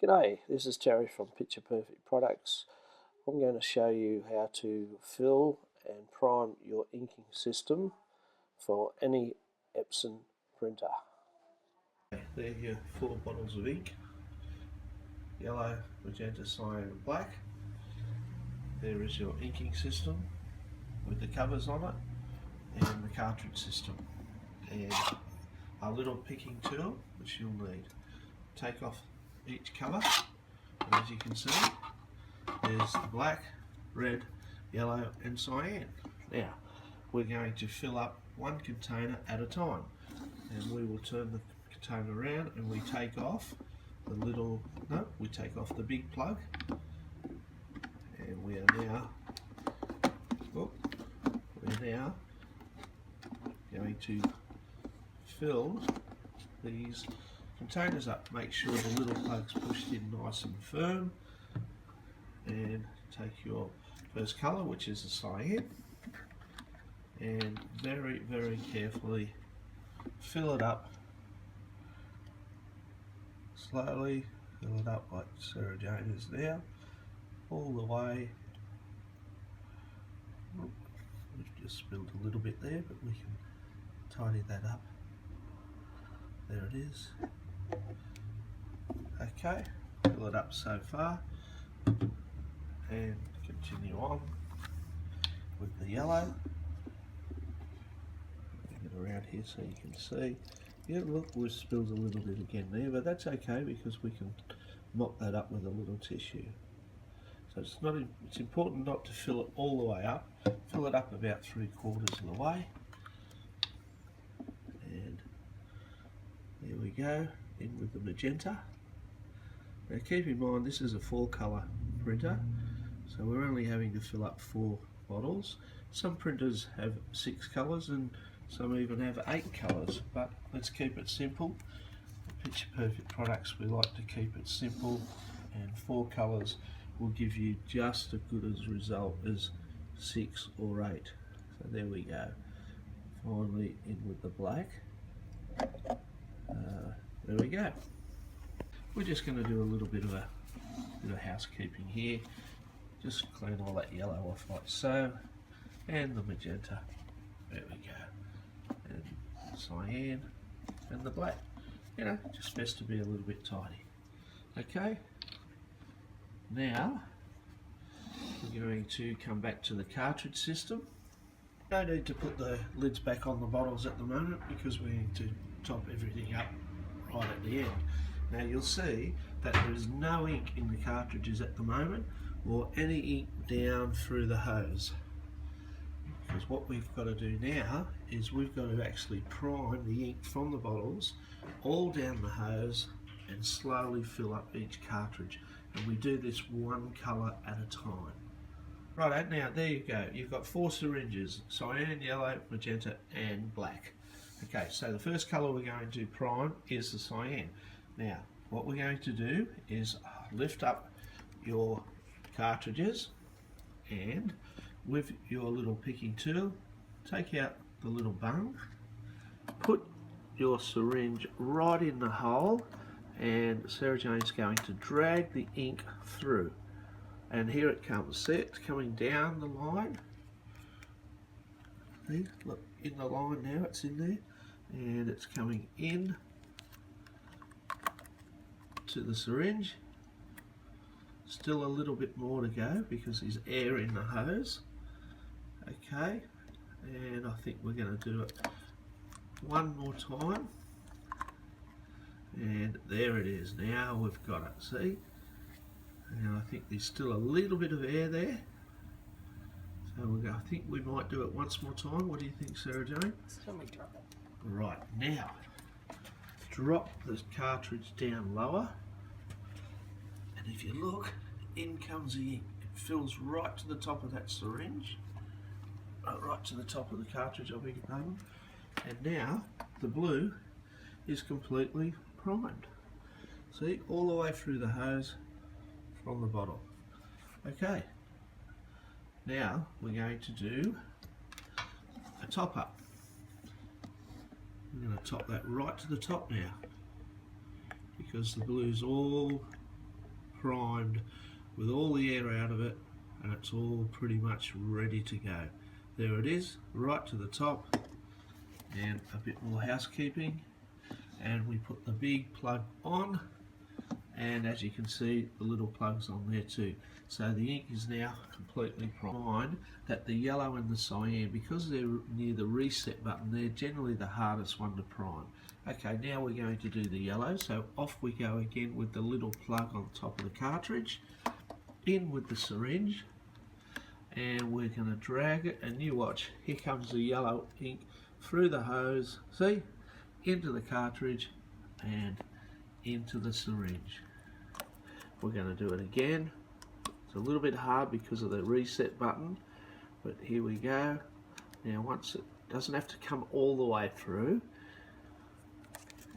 G'day, this is Terry from Picture Perfect Products. I'm going to show you how to fill and prime your inking system for any Epson printer. There are your 4 bottles of ink, yellow, magenta, cyan and black. There is your inking system with the covers on it and the cartridge system and a little picking tool which you'll need. Take off each cover, and as you can see there's the black, red, yellow and cyan. Now we're going to fill up one container at a time, and we will turn the container around and we take off the little, we take off the big plug, and we are now going to fill these containers up. Make sure the little plug's pushed in nice and firm, and take your first colour, which is the cyan, and very carefully fill it up. Slowly fill it up like Sarah Jane is now, all the way. We've just spilled a little bit there, but we can tidy that up. There it is. Okay, fill it up so far and continue on with the yellow. Bring it around here so you can see. Yeah, look, we've spilled a little bit again there, but that's okay because we can mop that up with a little tissue. So it's important not to fill it all the way up. Fill it up about 3/4 of the way. And there we go, in with the magenta. Now keep in mind this is a 4-colour printer, so we're only having to fill up 4 bottles. Some printers have 6 colours and some even have 8 colours, but let's keep it simple. At Picture Perfect Products we like to keep it simple, and 4 colours will give you just as good a result as 6 or 8. So there we go. Finally in with the black. There we go. We're just going to do a little bit of housekeeping here. Just clean all that yellow off like so, and the magenta. There we go. And cyan and the black. You know, just best to be a little bit tidy. Okay. Now we're going to come back to the cartridge system. No need to put the lids back on the bottles at the moment because we need to top everything up right at the end. Now you'll see that there is no ink in the cartridges at the moment, or any ink down through the hose. Because what we've got to do now is we've got to actually prime the ink from the bottles all down the hose and slowly fill up each cartridge. And we do this 1 colour at a time. Right, now there you go. You've got 4 syringes, cyan, yellow, magenta and black. Okay, so the first colour we're going to prime is the cyan. Now, what we're going to do is lift up your cartridges, and with your little picking tool, take out the little bung, put your syringe right in the hole, and Sarah Jane's going to drag the ink through. And here it comes. See, it's coming down the line. See, look, in the line now, it's in there. And it's coming in to the syringe. Still a little bit more to go because there's air in the hose. Okay, and I think we're going to do it one more time. And there it is. Now we've got it. See? And I think there's still a little bit of air there. So I think we might do it once more time. What do you think, Sarah Jane? Certainly drop it. Right, now drop the cartridge down lower, and if you look, in comes the ink. It fills right to the top of that syringe, right to the top of the cartridge, I beg your pardon. And now the blue is completely primed. See, all the way through the hose from the bottle. Okay, now we're going to do a top up. We're going to top that right to the top now, because the blue's all primed with all the air out of it, and it's all pretty much ready to go. There it is, right to the top. And a bit more housekeeping, and we put the big plug on, and as you can see the little plugs on there too. So the ink is now completely primed. That the yellow and the cyan, because they're near the reset button, they're generally the hardest one to prime. Okay, now we're going to do the yellow, so off we go again with the little plug on top of the cartridge, in with the syringe, and we're going to drag it, and you watch, here comes the yellow ink through the hose, see, into the cartridge and into the syringe. We're going to do it again. It's a little bit hard because of the reset button, but here we go. Now once it doesn't have to come all the way through,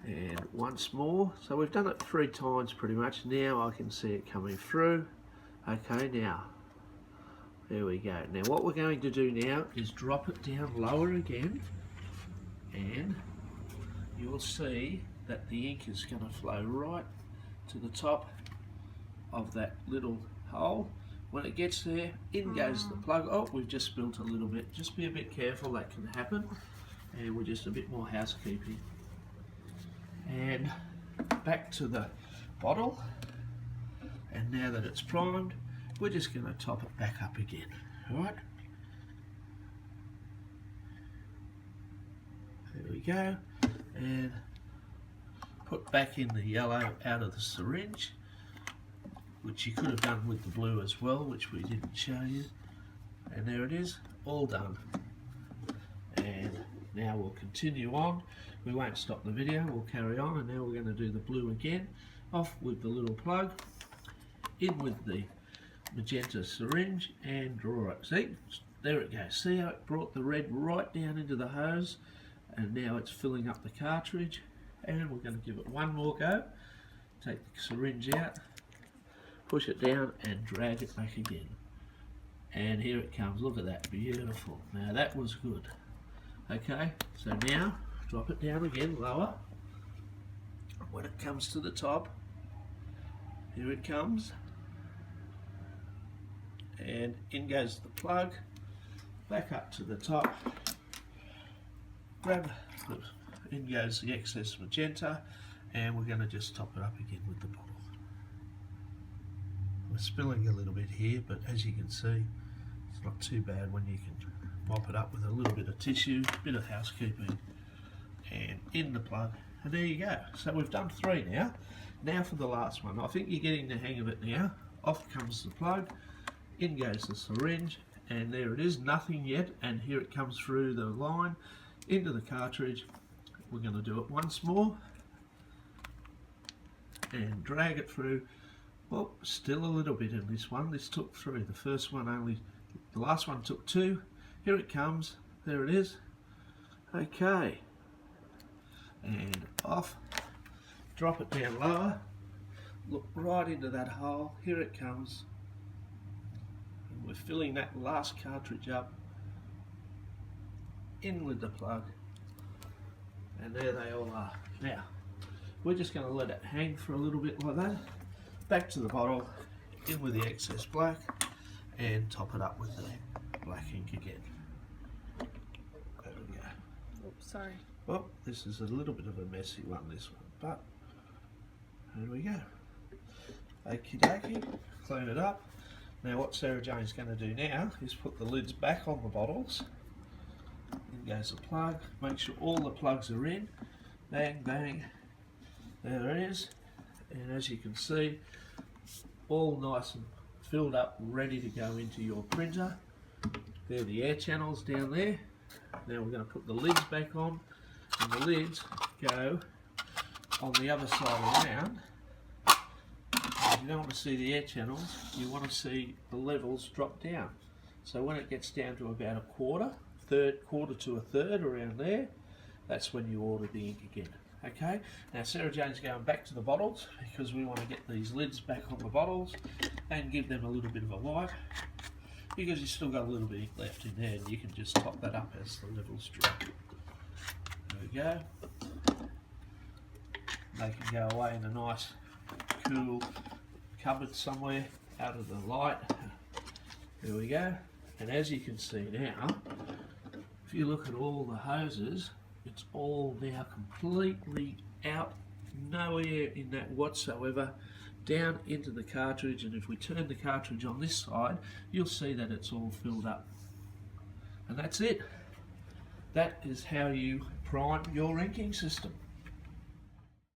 and once more. So we've done it 3 times pretty much. Now I can see it coming through. Okay, now there we go. Now what we're going to do now is drop it down lower again, and you will see that the ink is going to flow right to the top of that little hole. When it gets there, in goes the plug. Oh, we've just spilt a little bit. Just be a bit careful, that can happen. And we're just a bit more housekeeping. And back to the bottle. And now that it's primed, we're just going to top it back up again. Alright? There we go. And put back in the yellow out of the syringe, which you could have done with the blue as well, which we didn't show you. And there it is, all done. And now we'll continue on. We won't stop the video, we'll carry on, and now we're going to do the blue again. Off with the little plug, in with the magenta syringe, and draw it. See, there it goes. See how it brought the red right down into the hose, and now it's filling up the cartridge. And we're going to give it one more go. Take the syringe out, push it down and drag it back again. And here it comes, look at that, beautiful. Now that was good. Okay, so now drop it down again, lower. When it comes to the top, here it comes. And in goes the plug, back up to the top. Grab, in goes the excess magenta, and we're going to just top it up again with the bottle. We're spilling a little bit here, but as you can see, it's not too bad when you can mop it up with a little bit of tissue, a bit of housekeeping, and in the plug, and there you go. So we've done 3 now. Now for the last one. I think you're getting the hang of it now. Off comes the plug, in goes the syringe, and there it is, nothing yet, and here it comes through the line into the cartridge. We're going to do it once more and drag it through. Well, still a little bit in this one. This took 3. The first one only, the last one took 2. Here it comes. There it is. Okay. And off. Drop it down lower. Look right into that hole. Here it comes. And we're filling that last cartridge up. In with the plug. And there they all are. Now, we're just going to let it hang for a little bit like that. Back to the bottle, in with the excess black, and top it up with the black ink again. There we go. Oops, sorry. Well, this is a little bit of a messy one, this one, but there we go. Okie dokie, clean it up. Now what Sarah Jane's going to do now is put the lids back on the bottles. In goes the plug, make sure all the plugs are in, bang bang, there it is, and as you can see, all nice and filled up, ready to go into your printer. There are the air channels down there. Now we're going to put the lids back on, and the lids go on the other side around. You don't want to see the air channels, you want to see the levels drop down. So when it gets down to about a quarter to a third around there, that's when you order the ink again. Okay, now Sarah Jane's going back to the bottles because we want to get these lids back on the bottles and give them a little bit of a wipe, because you've still got a little bit of ink left in there, and you can just top that up as the levels drop. There we go. They can go away in a nice, cool cupboard somewhere out of the light. There we go. And as you can see now, if you look at all the hoses, it's all now completely out, no air in that whatsoever, down into the cartridge. And if we turn the cartridge on this side, you'll see that it's all filled up. And that's it. That is how you prime your inking system.